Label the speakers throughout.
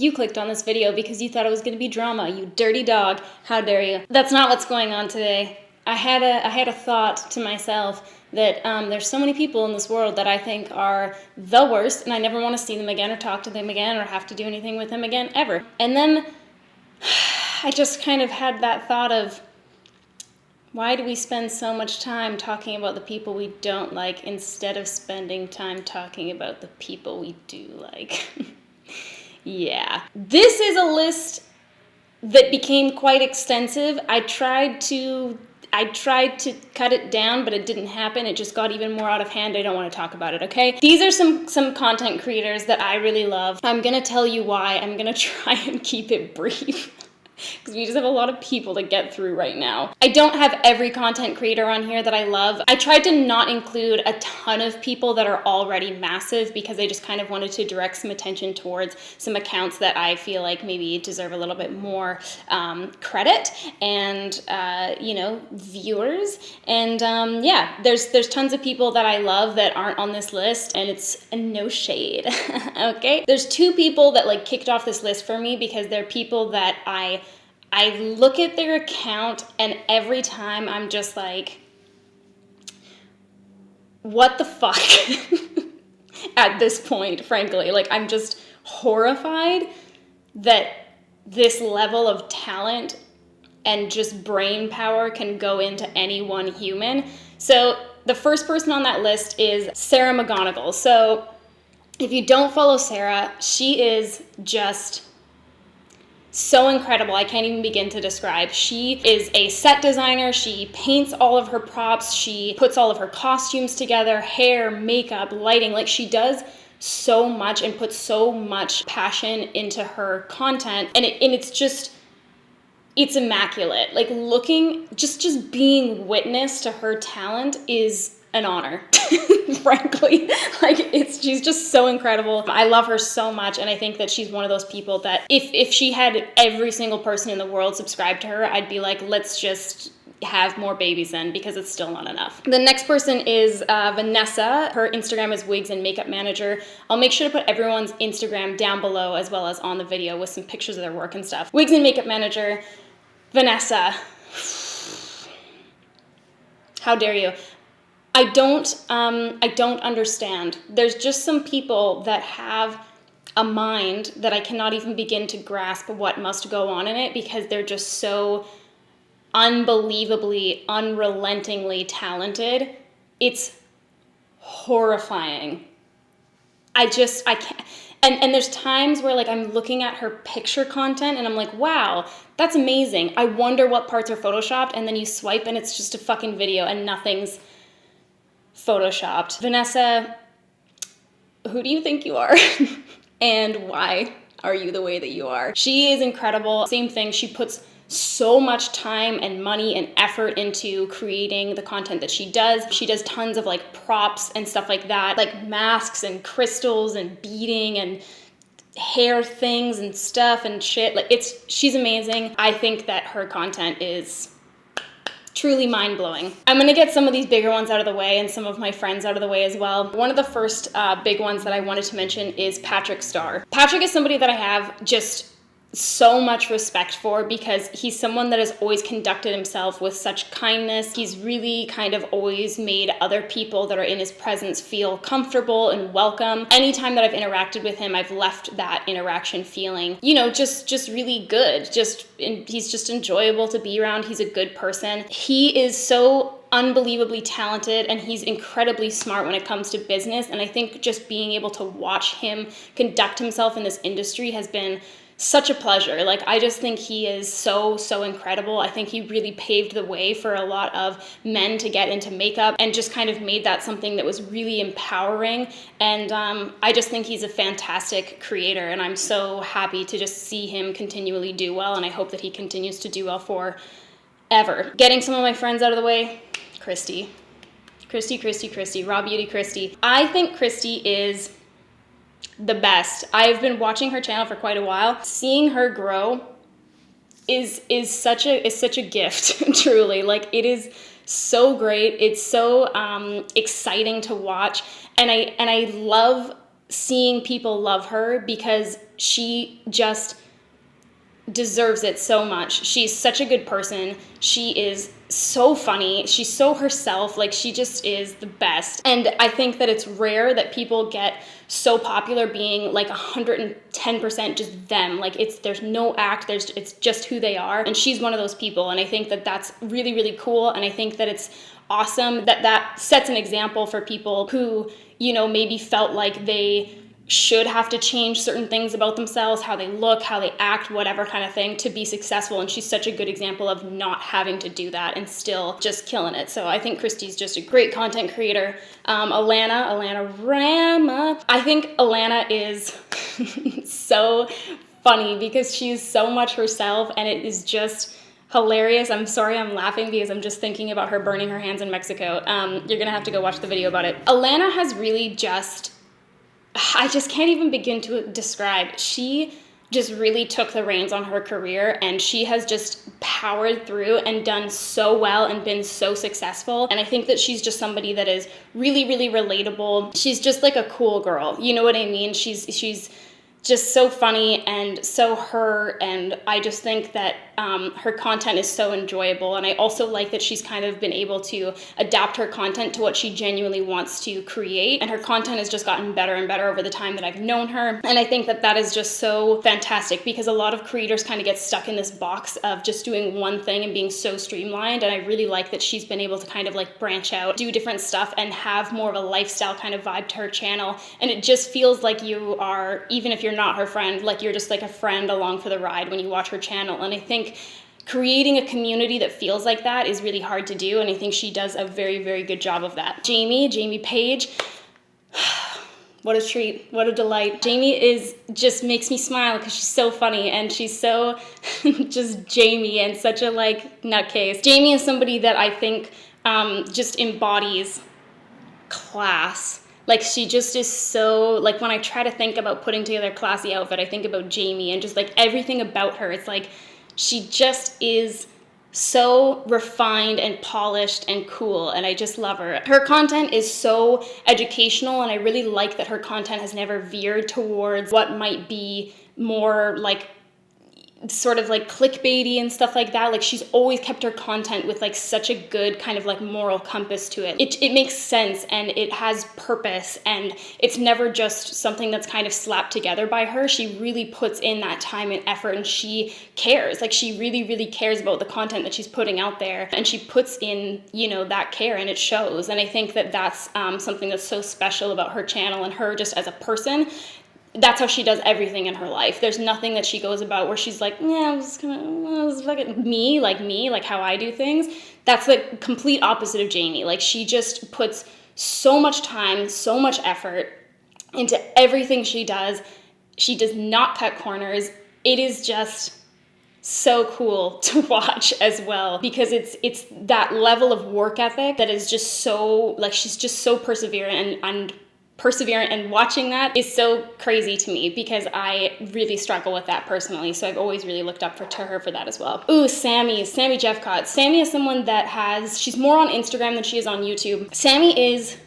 Speaker 1: You clicked on this video because you thought it was going to be drama, you dirty dog. How dare you? That's not what's going on today. I had a thought to myself that there's so many people in this world that I think are the worst, and I never want to see them again or talk to them again or have to do anything with them again, ever. And then I just kind of had that thought of, why do we spend so much time talking about the people we don't like instead of spending time talking about the people we do like? Yeah. This is a list that became quite extensive. I tried to cut it down, but it didn't happen. It just got even more out of hand. I don't want to talk about it, okay? These are some content creators that I really love. I'm gonna tell you why. I'm gonna try and keep it brief, because we just have a lot of people to get through right now. I don't have every content creator on here that I love. I tried to not include a ton of people that are already massive because I just kind of wanted to direct some attention towards some accounts that I feel like maybe deserve a little bit more credit and, viewers. And yeah, there's tons of people that I love that aren't on this list, and it's no shade, okay? There's two people that like kicked off this list for me because they're people that I look at their account and every time I'm just like, what the fuck? At this point, frankly, like I'm just horrified that this level of talent and just brain power can go into any one human. So the first person on that list is Sarah Mcgonagall. So if you don't follow Sarah, she is just so incredible. I can't even begin to describe. She is a set designer. She paints all of her props. She puts all of her costumes together, hair, makeup, lighting. Like she does so much and puts so much passion into her content. And it's immaculate. Like looking, just being witness to her talent is an honor, frankly. Like she's just so incredible. I love her so much, and I think that she's one of those people that if she had every single person in the world subscribe to her, I'd be like, let's just have more babies then, because it's still not enough. The next person is Vanessa. Her Instagram is Wigs and Makeup Manager. I'll make sure to put everyone's Instagram down below as well as on the video with some pictures of their work and stuff. Wigs and Makeup Manager, Vanessa. How dare you? I don't understand. There's just some people that have a mind that I cannot even begin to grasp what must go on in it, because they're just so unbelievably, unrelentingly talented. It's horrifying. I can't. And there's times where like I'm looking at her picture content and I'm like, wow, that's amazing. I wonder what parts are photoshopped, and then you swipe and it's just a fucking video and nothing's photoshopped. Vanessa, who do you think you are? And why are you the way that you are? She is incredible. Same thing, she puts so much time and money and effort into creating the content that she does. She does tons of like props and stuff like that, like masks and crystals and beading and hair things and stuff and shit. Like she's amazing. I think that her content is truly mind-blowing. I'm gonna get some of these bigger ones out of the way and some of my friends out of the way as well. One of the first big ones that I wanted to mention is Patrick Starr. Patrick is somebody that I have just so much respect for, because he's someone that has always conducted himself with such kindness. He's really kind of always made other people that are in his presence feel comfortable and welcome. Anytime that I've interacted with him, I've left that interaction feeling, just really good. He's just enjoyable to be around. He's a good person. He is so unbelievably talented, and he's incredibly smart when it comes to business. And I think just being able to watch him conduct himself in this industry has been such a pleasure. Like, I just think he is so incredible. I think he really paved the way for a lot of men to get into makeup and just kind of made that something that was really empowering. And I just think he's a fantastic creator, and I'm so happy to just see him continually do well, and I hope that he continues to do well forever. Getting some of my friends out of the way, Christy, Raw Beauty Christy. I think Christy is the best. I've been watching her channel for quite a while. Seeing her grow is such a gift, truly. Like, it is so great. It's so exciting to watch, and I love seeing people love her because she just deserves it so much. She's such a good person. She is so funny. She's so herself. Like, she just is the best. And I think that it's rare that people get so popular being like 110% just them. Like, there's no act, it's just who they are. And she's one of those people. And I think that that's really, really cool. And I think that it's awesome that that sets an example for people who, you know, maybe felt like they should have to change certain things about themselves, how they look, how they act, whatever kind of thing, to be successful. And she's such a good example of not having to do that and still just killing it. So I think Christy's just a great content creator. Alana Rama. I think Alana is so funny because she's so much herself, and it is just hilarious. I'm sorry I'm laughing because I'm just thinking about her burning her hands in Mexico. You're gonna have to go watch the video about it. Alana has really I just can't even begin to describe. She just really took the reins on her career, and she has just powered through and done so well and been so successful. And I think that she's just somebody that is really, really relatable. She's just like a cool girl. You know what I mean? She's just so funny and so her, and I just think that her content is so enjoyable. And I also like that she's kind of been able to adapt her content to what she genuinely wants to create, and her content has just gotten better and better over the time that I've known her. And I think that that is just so fantastic, because a lot of creators kind of get stuck in this box of just doing one thing and being so streamlined, and I really like that she's been able to kind of like branch out, do different stuff, and have more of a lifestyle kind of vibe to her channel. And it just feels like you are, even if you're not her friend, like you're just like a friend along for the ride when you watch her channel. And I think creating a community that feels like that is really hard to do, and I think she does a very, very good job of that. Jamie Page, what a treat, what a delight. Jamie just makes me smile because she's so funny, and she's so just Jamie, and such a like nutcase. Jamie is somebody that I think just embodies class. Like, she just is so, like, when I try to think about putting together a classy outfit, I think about Jamie, and just like everything about her. It's like she just is so refined and polished and cool, and I just love her. Her content is so educational, and I really like that her content has never veered towards what might be more like sort of like clickbaity and stuff like that. Like, she's always kept her content with like such a good kind of like moral compass to it. It makes sense, and it has purpose, and it's never just something that's kind of slapped together by her. She really puts in that time and effort, and she cares. Like, she really, really cares about the content that she's putting out there, and she puts in, you know, that care, and it shows. And I think that that's something that's so special about her channel and her just as a person. That's how she does everything in her life. There's nothing that she goes about where she's like, yeah, I'm just gonna, it's fucking me, like how I do things. That's the complete opposite of Jamie. Like, she just puts so much time, so much effort into everything she does. She does not cut corners. It is just so cool to watch as well, because it's that level of work ethic that is just so, like, she's just so perseverant and watching that is so crazy to me, because I really struggle with that personally. So I've always really looked up to her for that as well. Ooh, Sammy Jeffcott. Sammy is someone that she's more on Instagram than she is on YouTube. Sammy is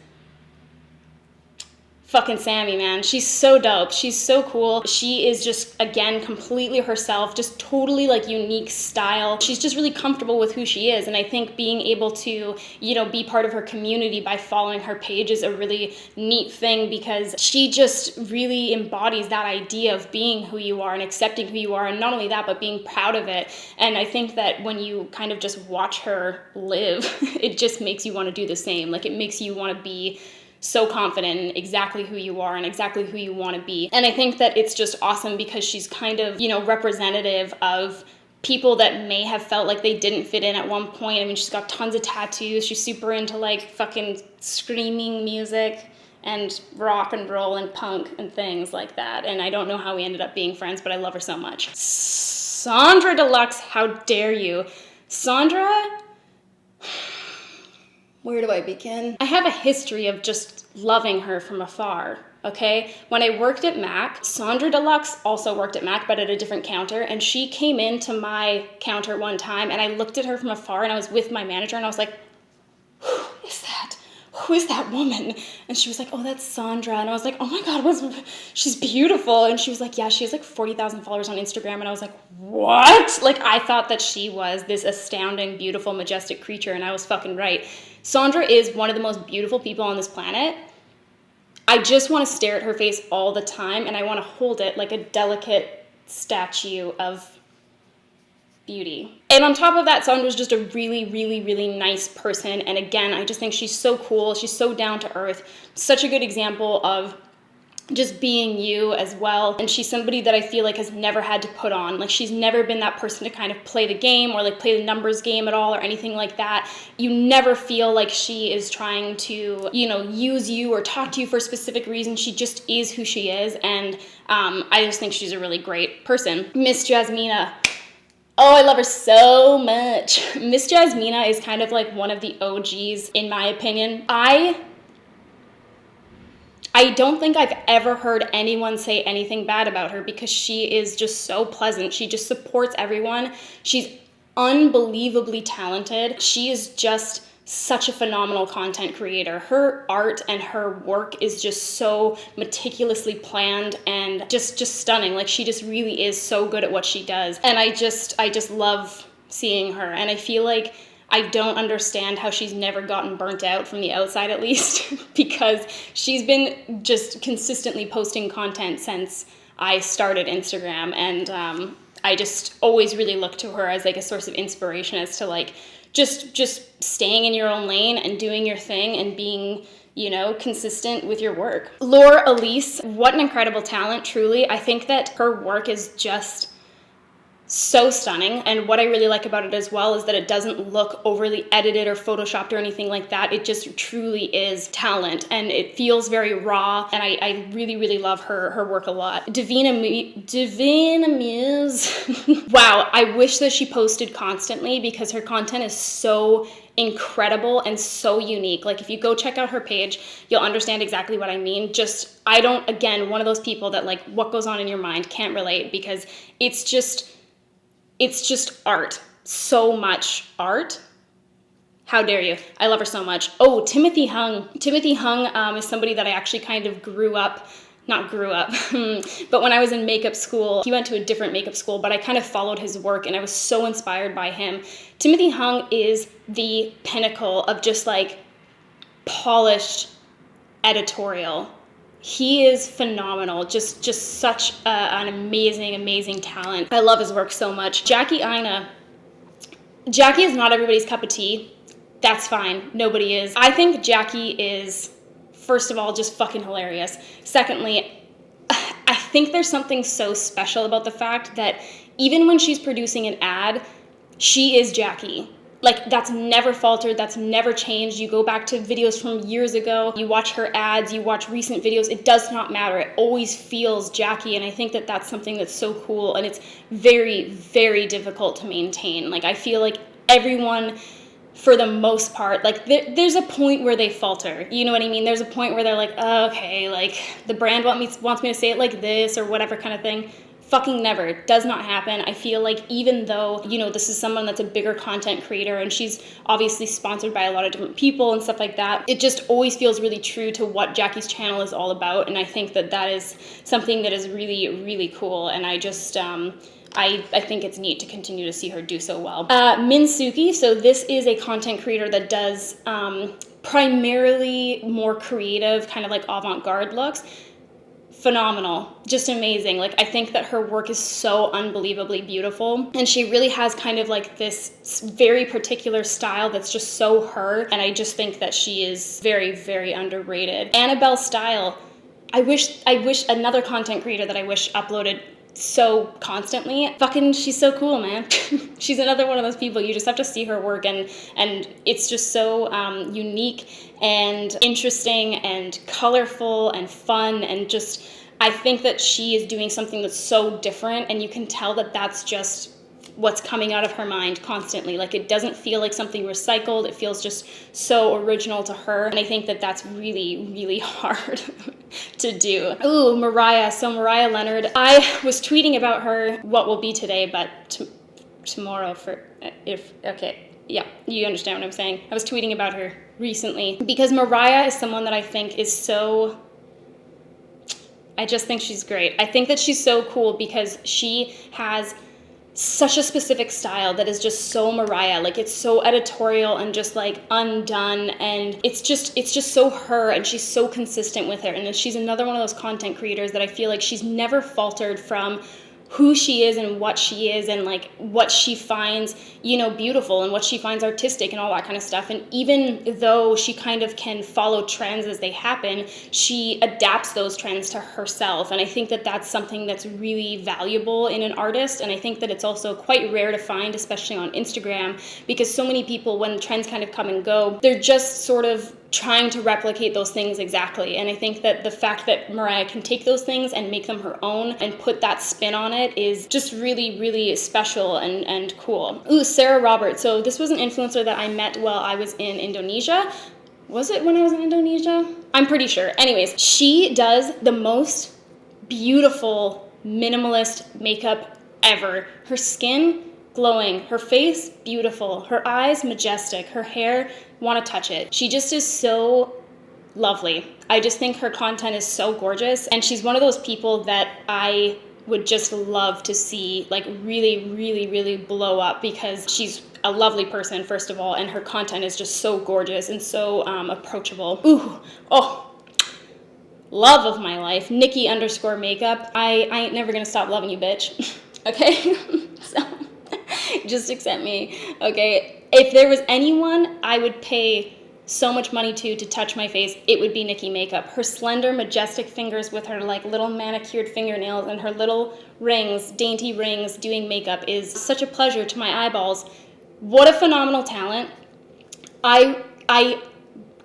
Speaker 1: fucking Sammy, man. She's so dope. She's so cool. She is just, again, completely herself, just totally like unique style. She's just really comfortable with who she is. And I think being able to, you know, be part of her community by following her page is a really neat thing, because she just really embodies that idea of being who you are and accepting who you are. And not only that, but being proud of it. And I think that when you kind of just watch her live, it just makes you want to do the same. Like, it makes you want to be so confident in exactly who you are and exactly who you want to be. And I think that it's just awesome because she's kind of, you know, representative of people that may have felt like they didn't fit in at one point. I mean, she's got tons of tattoos. She's super into like fucking screaming music and rock and roll and punk and things like that. And I don't know how we ended up being friends, but I love her so much. Sandra Deluxe, how dare you? Sandra, where do I begin? I have a history of just loving her from afar, okay? When I worked at Mac, Sandra Deluxe also worked at Mac, but at a different counter, and she came into my counter one time, and I looked at her from afar, and I was with my manager, and I was like, who is that? who is that woman? And she was like, oh, that's Sandra. And I was like, oh my God, she's beautiful. And she was like, yeah, she has like 40,000 followers on Instagram. And I was like, what? Like, I thought that she was this astounding, beautiful, majestic creature. And I was fucking right. Sandra is one of the most beautiful people on this planet. I just want to stare at her face all the time, and I want to hold it like a delicate statue of beauty. And on top of that, Sandra's just a really, really, really nice person. And again, I just think she's so cool. She's so down to earth. Such a good example of just being you as well. And she's somebody that I feel like has never had to put on. Like, she's never been that person to kind of play the game or like play the numbers game at all or anything like that. You never feel like she is trying to, you know, use you or talk to you for a specific reason. She just is who she is. And I just think she's a really great person. Miss Jasmina. Oh, I love her so much. Miss Jasmina is kind of like one of the OGs in my opinion. I don't think I've ever heard anyone say anything bad about her because she is just so pleasant. She just supports everyone. She's unbelievably talented. She is just such a phenomenal content creator. Her art and her work is just so meticulously planned and just stunning. Like, she just really is so good at what she does. And I just love seeing her. And I feel like I don't understand how she's never gotten burnt out from the outside, at least, because she's been just consistently posting content since I started Instagram. And I just always really look to her as like a source of inspiration as to like just staying in your own lane and doing your thing and being, you know, consistent with your work. Laura Elise, what an incredible talent, truly. I think that her work is just so stunning, and what I really like about it as well is that it doesn't look overly edited or photoshopped or anything like that. It just truly is talent, and it feels very raw, and I really, really love her work a lot. Davina Muse. Wow, I wish that she posted constantly because her content is so incredible and so unique. Like, if you go check out her page, you'll understand exactly what I mean. Again, one of those people that like what goes on in your mind can't relate because it's just art. So much art. How dare you? I love her so much. Oh, Timothy Hung. Timothy Hung is somebody that I actually kind of not grew up, but when I was in makeup school, he went to a different makeup school, but I kind of followed his work and I was so inspired by him. Timothy Hung is the pinnacle of just like polished editorial. He is phenomenal, just such an amazing talent. I love his work so much. Jackie Aina. Jackie is not everybody's cup of tea. That's fine, nobody is. I think Jackie is, first of all, just fucking hilarious. Secondly, I think there's something so special about the fact that even when she's producing an ad, she is Jackie. Like, that's never faltered, that's never changed. You go back to videos from years ago, you watch her ads, you watch recent videos, it does not matter. It always feels Jackie, and I think that that's something that's so cool, and it's very, very difficult to maintain. Like, I feel like everyone, for the most part, like, there's a point where they falter, you know what I mean? There's a point where they're like, oh, okay, like, the brand wants me to say it like this, or whatever kind of thing. Fucking never. It does not happen. I feel like even though, you know, this is someone that's a bigger content creator and she's obviously sponsored by a lot of different people and stuff like that, it just always feels really true to what Jackie's channel is all about. And I think that that is something that is really, really cool. And I just, I think it's neat to continue to see her do so well. Minsuki. So this is a content creator that does primarily more creative, kind of like avant-garde looks. Phenomenal, just amazing. Like, I think that her work is so unbelievably beautiful, and she really has kind of like this very particular style that's just so her, and I just think that she is very, very underrated. Annabelle Style. I wish another content creator that I wish uploaded so constantly. Fucking, she's so cool, man. She's another one of those people, you just have to see her work, and it's just so unique and interesting and colorful and fun, and just, I think that she is doing something that's so different, and you can tell that that's just what's coming out of her mind constantly. Like, it doesn't feel like something recycled. It feels just so original to her, and I think that that's really, really hard to do. Ooh, Mariah. So Mariah Leonard. I was tweeting about her what will be today, but tomorrow for, okay. Yeah, you understand what I'm saying. I was tweeting about her recently because Mariah is someone that I think is so, I just think she's great. I think that she's so cool because she has such a specific style that is just so Mariah. Like, it's so editorial and just like undone, and it's just so her, and she's so consistent with it. And she's another one of those content creators that I feel like she's never faltered from who she is and what she is, and like what she finds, you know, beautiful, and what she finds artistic and all that kind of stuff. And even though she kind of can follow trends as they happen, she adapts those trends to herself. And I think that that's something that's really valuable in an artist. And I think that it's also quite rare to find, especially on Instagram, because so many people, when trends kind of come and go, they're just sort of trying to replicate those things exactly. And I think that the fact that Mariah can take those things and make them her own and put that spin on it is just really, really special and cool. Ooh, Sarah Roberts. So this was an influencer that I met while I was in Indonesia. Was it when I was in Indonesia? I'm pretty sure. Anyways, she does the most beautiful minimalist makeup ever. Her skin, glowing. Her face, beautiful. Her eyes, majestic. Her hair, want to touch it. She just is so lovely. I just think her content is so gorgeous, and she's one of those people that I would just love to see like really, really, really blow up, because she's a lovely person, first of all, and her content is just so gorgeous and so approachable. Ooh, oh, love of my life, Nikki_makeup. I ain't never gonna stop loving you, bitch. Okay? So just accept me. Okay? If there was anyone I would pay so much money to touch my face, it would be Nikki Makeup. Her slender, majestic fingers with her like little manicured fingernails and her little rings, dainty rings, doing makeup is such a pleasure to my eyeballs. What a phenomenal talent. I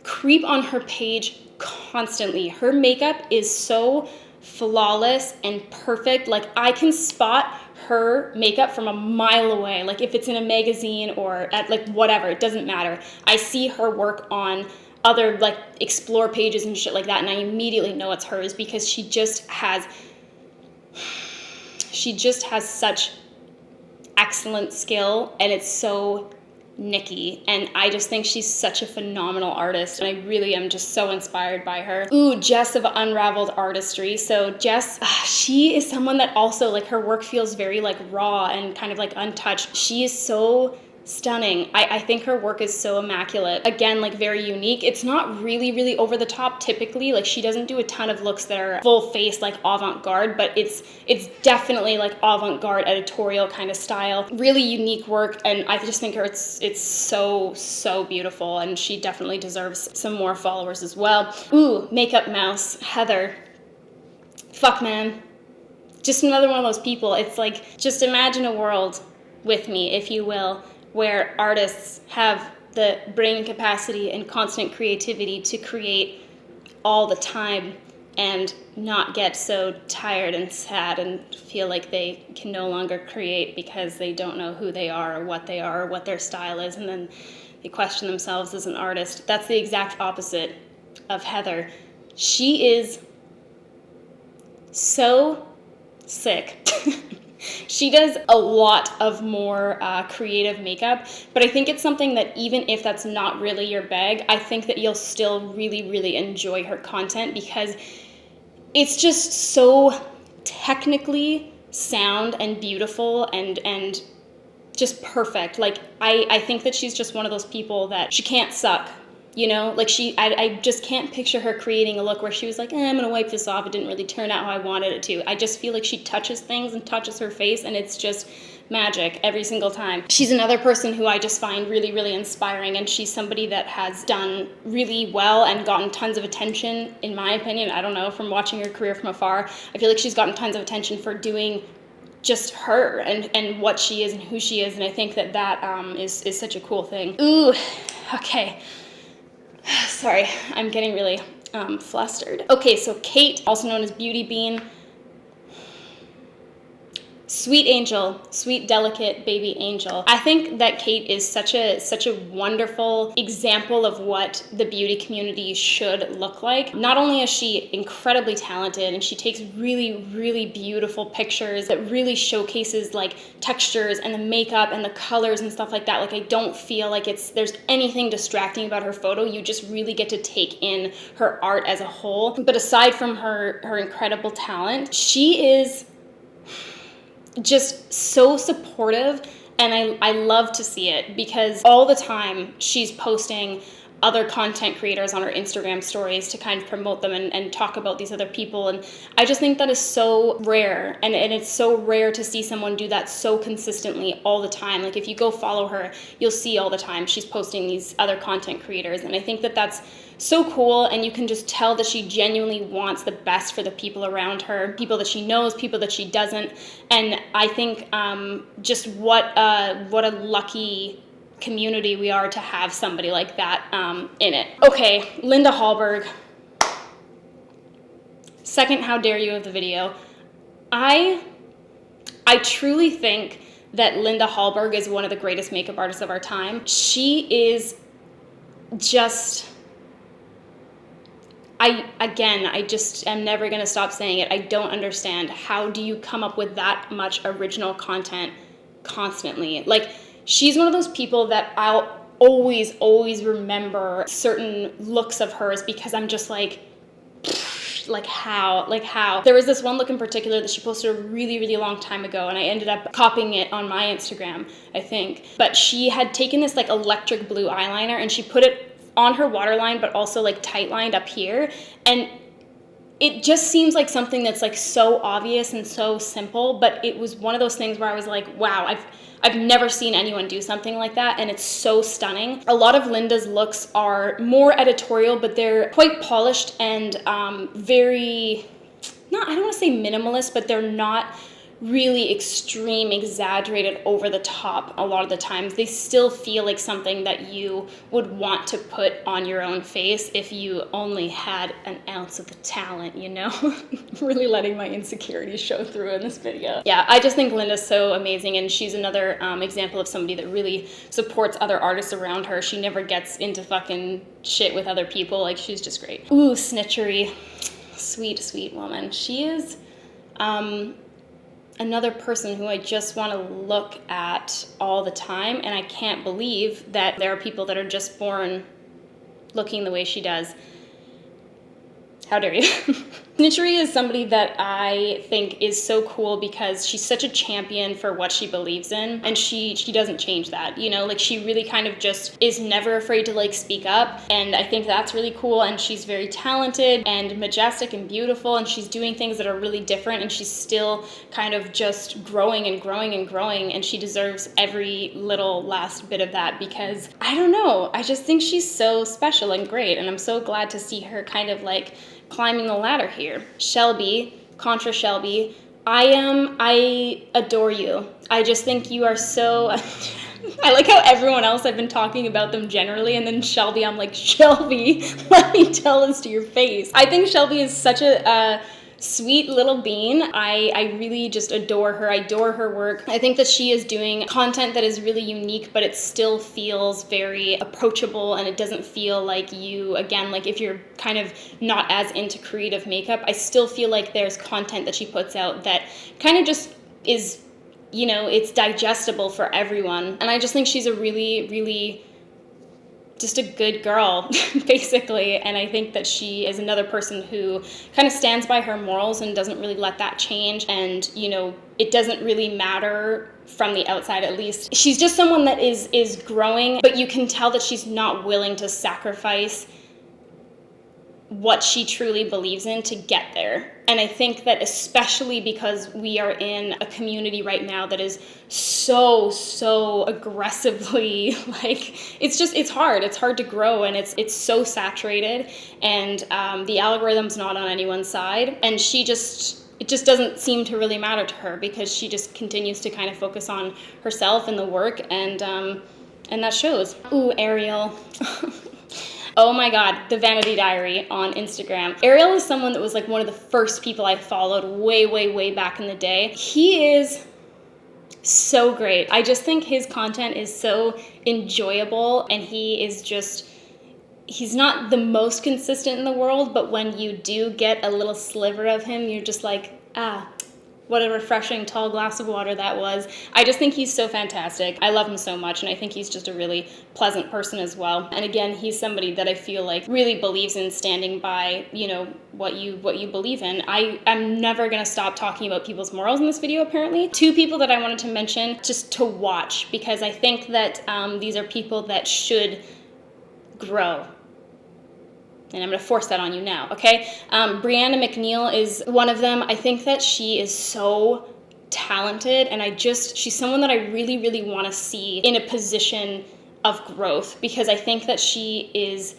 Speaker 1: creep on her page constantly. Her makeup is so flawless and perfect. Like, I can spot her makeup from a mile away. Like, if it's in a magazine or at like whatever, it doesn't matter. I see her work on other like explore pages and shit like that, and I immediately know it's hers, because she just has such excellent skill, and it's so Nikki, and I just think she's such a phenomenal artist, and I really am just so inspired by her. Ooh, Jess of Unraveled Artistry. So Jess, she is someone that also, like, her work feels very like raw and kind of like untouched. She is so stunning. I think her work is so immaculate. Again, like, very unique. It's not really, really over the top typically. Like, she doesn't do a ton of looks that are full face, like avant-garde, but it's definitely like avant-garde editorial kind of style. Really unique work, and I just think it's so beautiful, and she definitely deserves some more followers as well. Ooh, Makeup Mouse, Heather. Fuck, man. Just another one of those people. It's like, just imagine a world with me, if you will, where artists have the brain capacity and constant creativity to create all the time and not get so tired and sad and feel like they can no longer create because they don't know who they are or what their style is, and then they question themselves as an artist. That's the exact opposite of Heather. She is so sick. She does a lot of more creative makeup, but I think it's something that even if that's not really your bag, I think that you'll still really, really enjoy her content, because it's just so technically sound and beautiful and just perfect. Like, I think that she's just one of those people that she can't suck. You know, like, I just can't picture her creating a look where she was like, I'm gonna wipe this off, it didn't really turn out how I wanted it to. I just feel like she touches things and touches her face, and it's just magic every single time. She's another person who I just find really, really inspiring, and she's somebody that has done really well and gotten tons of attention, in my opinion. I don't know, from watching her career from afar, I feel like she's gotten tons of attention for doing just her and what she is and who she is, and I think that is such a cool thing. Ooh, okay. Sorry, I'm getting really flustered. Okay, so Kate, also known as Beauty Bean. Sweet angel, sweet, delicate baby angel. I think that Kate is such a wonderful example of what the beauty community should look like. Not only is she incredibly talented and she takes really, really beautiful pictures that really showcases like textures and the makeup and the colors and stuff like that. Like I don't feel like there's anything distracting about her photo. You just really get to take in her art as a whole. But aside from her incredible talent, she is just so supportive, and I love to see it because all the time she's posting other content creators on her Instagram stories to kind of promote them and talk about these other people. And I just think that is so rare, and it's so rare to see someone do that so consistently all the time. Like if you go follow her, you'll see all the time she's posting these other content creators, and I think that that's so cool, and you can just tell that she genuinely wants the best for the people around her, people that she knows, people that she doesn't. And I think just what a lucky community we are to have somebody like that in it. Okay, Linda Hallberg. Second how dare you of the video. I truly think that Linda Hallberg is one of the greatest makeup artists of our time. She is just... I just am never going to stop saying it. I don't understand. How do you come up with that much original content constantly? Like, she's one of those people that I'll always remember certain looks of hers because I'm just like how? There was this one look in particular that she posted a really, really long time ago, and I ended up copying it on my Instagram, I think. But she had taken this like electric blue eyeliner and she put it on her waterline, but also like tight lined up here. And it just seems like something that's like so obvious and so simple, but it was one of those things where I was like, wow, I've never seen anyone do something like that, and it's so stunning. A lot of Linda's looks are more editorial, but they're quite polished and very, I don't want to say minimalist, but they're not really extreme, exaggerated, over the top. A lot of the times they still feel like something that you would want to put on your own face if you only had an ounce of the talent, you know? Really letting my insecurities show through in this video. Yeah, I just think Linda's so amazing, and she's another example of somebody that really supports other artists around her. She never gets into fucking shit with other people. Like, she's just great. Ooh, Snitchery. Sweet, sweet woman. She is another person who I just want to look at all the time, and I can't believe that there are people that are just born looking the way she does. How dare you? Snitchery is somebody that I think is so cool because she's such a champion for what she believes in, and she doesn't change that, you know? Like, she really kind of just is never afraid to like speak up, and I think that's really cool. And she's very talented and majestic and beautiful, and she's doing things that are really different, and she's still kind of just growing and growing and growing, and she deserves every little last bit of that because, I don't know, I just think she's so special and great, and I'm so glad to see her kind of like climbing the ladder here. Shelby, Contra Shelby, I adore you. I just think you are so... I like how everyone else I've been talking about them generally, and then Shelby, I'm like, Shelby, let me tell this to your face. I think Shelby is such a sweet little bean. I really just adore her. I adore her work. I think that she is doing content that is really unique, but it still feels very approachable, and it doesn't feel like you, again, like if you're kind of not as into creative makeup, I still feel like there's content that she puts out that kind of just is, you know, it's digestible for everyone. And I just think she's a really, really just a good girl, basically. And I think that she is another person who kind of stands by her morals and doesn't really let that change. And, you know, it doesn't really matter from the outside, at least. She's just someone that is growing, but you can tell that she's not willing to sacrifice what she truly believes in to get there. And I think that especially because we are in a community right now that is so aggressively, like, it's hard to grow, and it's so saturated, and the algorithm's not on anyone's side, and it just doesn't seem to really matter to her because she just continues to kind of focus on herself and the work, and that shows. Ooh, Ariel. Oh my God, the Vanity Diary on Instagram. Ariel is someone that was like one of the first people I followed way back in the day. He is so great. I just think his content is so enjoyable, and he's not the most consistent in the world, but when you do get a little sliver of him, you're just like, what a refreshing tall glass of water that was. I just think he's so fantastic. I love him so much, and I think he's just a really pleasant person as well. And again, he's somebody that I feel like really believes in standing by, what you believe in. I'm never gonna stop talking about people's morals in this video, apparently. Two people that I wanted to mention just to watch, because I think that these are people that should grow. And I'm going to force that on you now, okay? Brianna Macneil is one of them. I think that she is so talented, and she's someone that I really, really want to see in a position of growth, because I think that she is,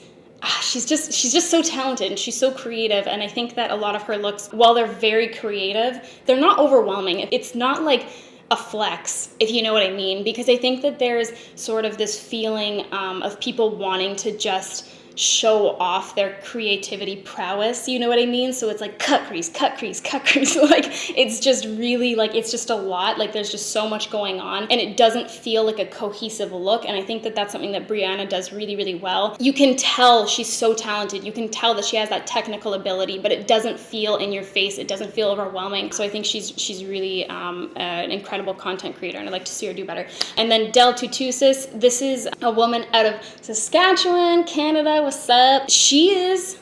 Speaker 1: she's just so talented, and she's so creative, and I think that a lot of her looks, while they're very creative, they're not overwhelming. It's not like a flex, if you know what I mean, because I think that there's sort of this feeling of people wanting to just show off their creativity prowess, you know what I mean? So it's like cut crease, cut crease, cut crease. Like, it's just really, like, it's just a lot. Like, there's just so much going on, and it doesn't feel like a cohesive look. And I think that that's something that Brianna does really, really well. You can tell she's so talented. You can tell that she has that technical ability, but it doesn't feel in your face. It doesn't feel overwhelming. So I think she's really an incredible content creator, and I'd like to see her do better. And then Del Tutusis, this is a woman out of Saskatchewan, Canada. What's up? She is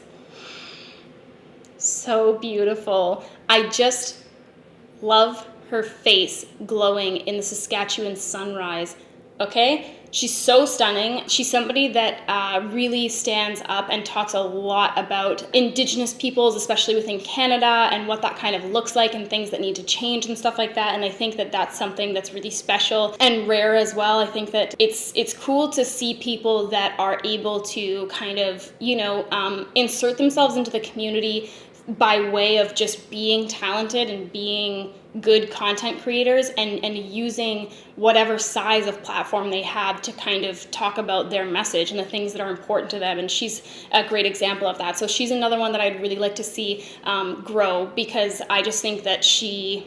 Speaker 1: so beautiful. I just love her face glowing in the Saskatchewan sunrise, okay? She's so stunning. She's somebody that really stands up and talks a lot about Indigenous peoples, especially within Canada, and what that kind of looks like, and things that need to change and stuff like that. And I think that that's something that's really special and rare as well. I think that it's cool to see people that are able to kind of, insert themselves into the community by way of just being talented and being good content creators, and using whatever size of platform they have to kind of talk about their message and the things that are important to them. And she's a great example of that. So she's another one that I'd really like to see grow, because I just think that she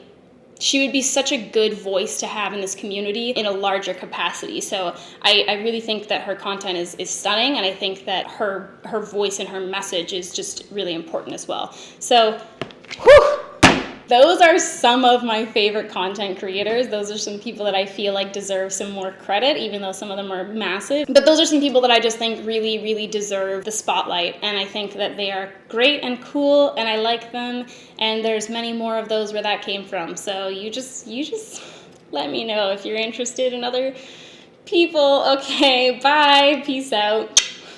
Speaker 1: would be such a good voice to have in this community in a larger capacity. So I really think that her content is stunning, and I think that her voice and her message is just really important as well. So, whew! Those are some of my favorite content creators. Those are some people that I feel like deserve some more credit, even though some of them are massive. But those are some people that I just think really, really deserve the spotlight. And I think that they are great and cool, and I like them. And there's many more of those where that came from. So you just let me know if you're interested in other people. Okay, bye. Peace out.